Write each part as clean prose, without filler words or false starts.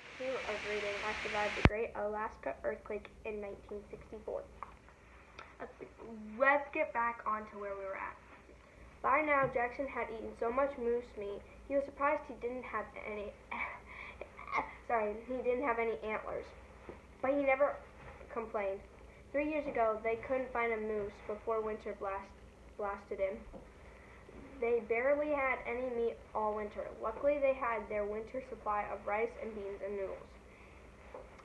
Part 2 of reading I Survived the Great Alaska Earthquake in 1964. Let's get back onto where we were at. By now, Jackson had eaten so much moose meat, he was surprised he didn't have any antlers. But he never complained. 3 years ago, they couldn't find a moose before winter blasted in. They barely had any meat all winter. Luckily, they had their winter supply of rice and beans and noodles.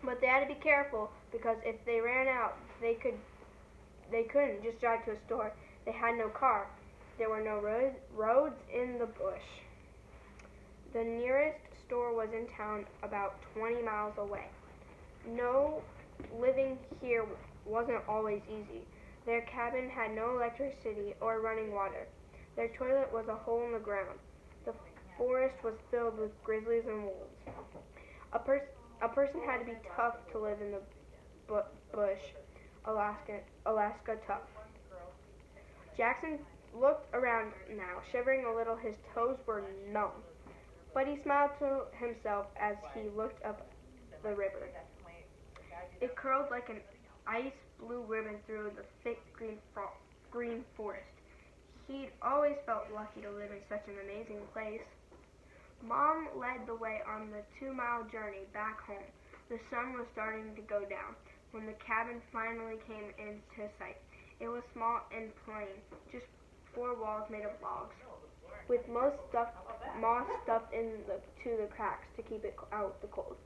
But they had to be careful because if they ran out, they couldn't just drive to a store. They had no car. There were no roads in the bush. The nearest store was in town about 20 miles away. No, living here wasn't always easy. Their cabin had no electricity or running water. Their toilet was a hole in the ground. The forest was filled with grizzlies and wolves. A person had to be tough to live in the bush. Alaska tough. Jackson looked around now, shivering a little. His toes were numb. But he smiled to himself as he looked up the river. It curled like an ice blue ribbon through the thick green forest. He'd always felt lucky to live in such an amazing place. Mom led the way on the 2-mile journey back home. The sun was starting to go down when the cabin finally came into sight. It was small and plain, just 4 walls made of logs, with moss stuffed into the cracks to keep it out the cold.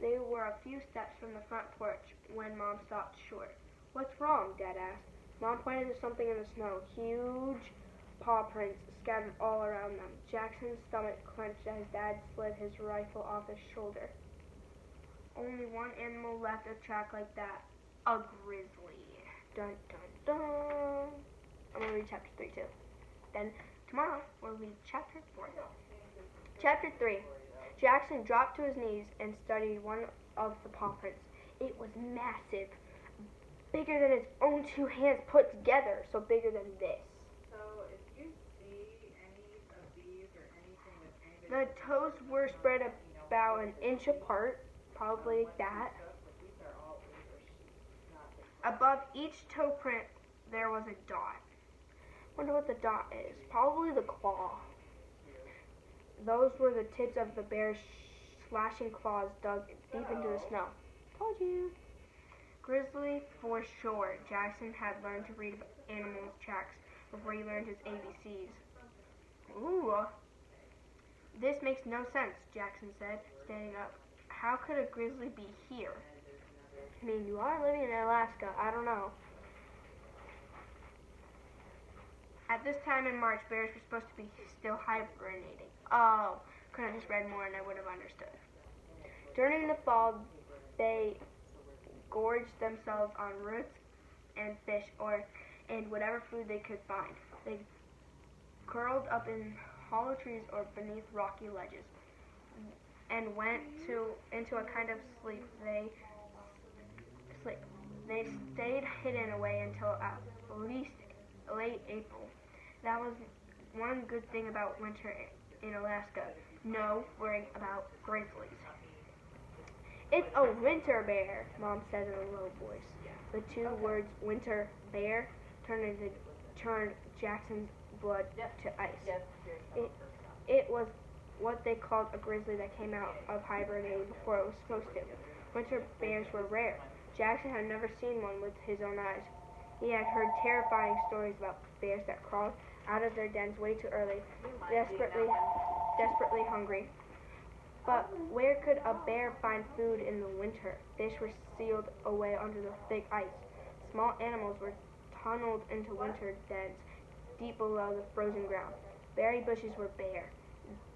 They were a few steps from the front porch when Mom stopped short. "What's wrong?" Dad asked. Mom pointed to something in the snow. Huge paw prints scattered all around them. Jackson's stomach clenched as Dad slid his rifle off his shoulder. Only one animal left a track like that. A grizzly. Dun dun dun. I'm going to read chapter 3 too. Then tomorrow we'll read chapter 4. Chapter 3. Jackson dropped to his knees and studied one of the paw prints. It was massive. Bigger than his own 2 hands put together, so bigger than this. So if you see any of these or anything that The toes were spread about an inch apart, probably like that. Above each toe print, there was a dot. Wonder what the dot is. Probably the claw. Those were the tips of the bear's slashing claws dug deep into the snow. Told you. Grizzly for sure. Jackson had learned to read animals' tracks before he learned his ABCs. Ooh. This makes no sense, Jackson said, standing up. How could a grizzly be here? I mean, you are living in Alaska. I don't know. At this time in March, bears were supposed to be still hibernating. Oh, could have just read more and I would have understood. During the fall, they gorged themselves on roots and fish and whatever food they could find. They curled up in hollow trees or beneath rocky ledges and went into a kind of sleep. They stayed hidden away until at least late April. That was one good thing about winter in Alaska. No worrying about grizzlies. "It's a winter bear," Mom said in a low voice. The 2 words winter bear turned Jackson's blood to ice. It was what they called a grizzly that came out of hibernating before it was supposed to. Winter bears were rare. Jackson had never seen one with his own eyes. He had heard terrifying stories about bears that crawled out of their dens way too early, desperately hungry. But where could a bear find food in the winter? Fish were sealed away under the thick ice. Small animals were tunneled into winter dens deep below the frozen ground. Berry bushes were bare.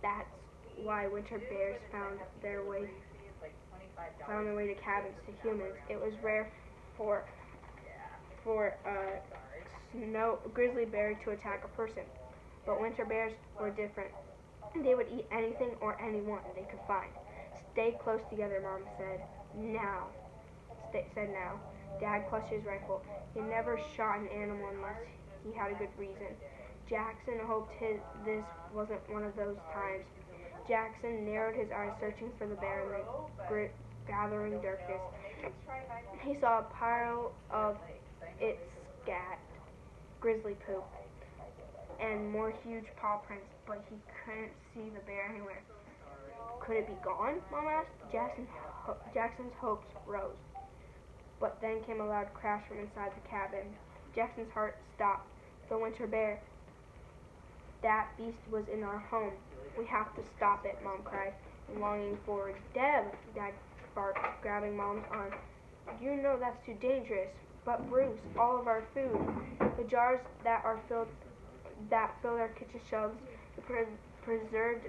That's why winter bears found their way to cabins, to humans. It was rare for a grizzly bear to attack a person. But winter bears were different. They would eat anything or anyone they could find. "Stay close together," Mom said. Now. Dad clutched his rifle. He never shot an animal unless he had a good reason. Jackson hoped this wasn't one of those times. Jackson narrowed his eyes, searching for the bear in the gathering darkness. He saw a pile of its scat, grizzly poop, and more huge paw prints, but he couldn't see the bear anywhere. Could it be gone? Mom asked. Jackson's hopes rose. But then came a loud crash from inside the cabin. Jackson's heart stopped. The winter bear. That beast was in our home. We have to stop it, Mom cried, longing forward. Deb, Dad barked, grabbing Mom's arm. You know that's too dangerous. But Bruce, all of our food, the jars that fill our kitchen shelves, the preserved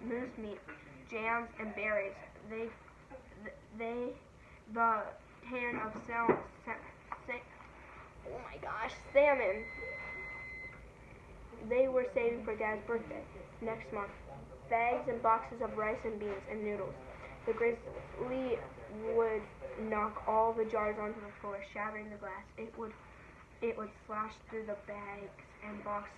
moose meat, jams and berries. The can of salmon. They were saving for Dad's birthday next month. Bags and boxes of rice and beans and noodles. The grizzly would knock all the jars onto the floor, shattering the glass. It would slash through the bags and boxes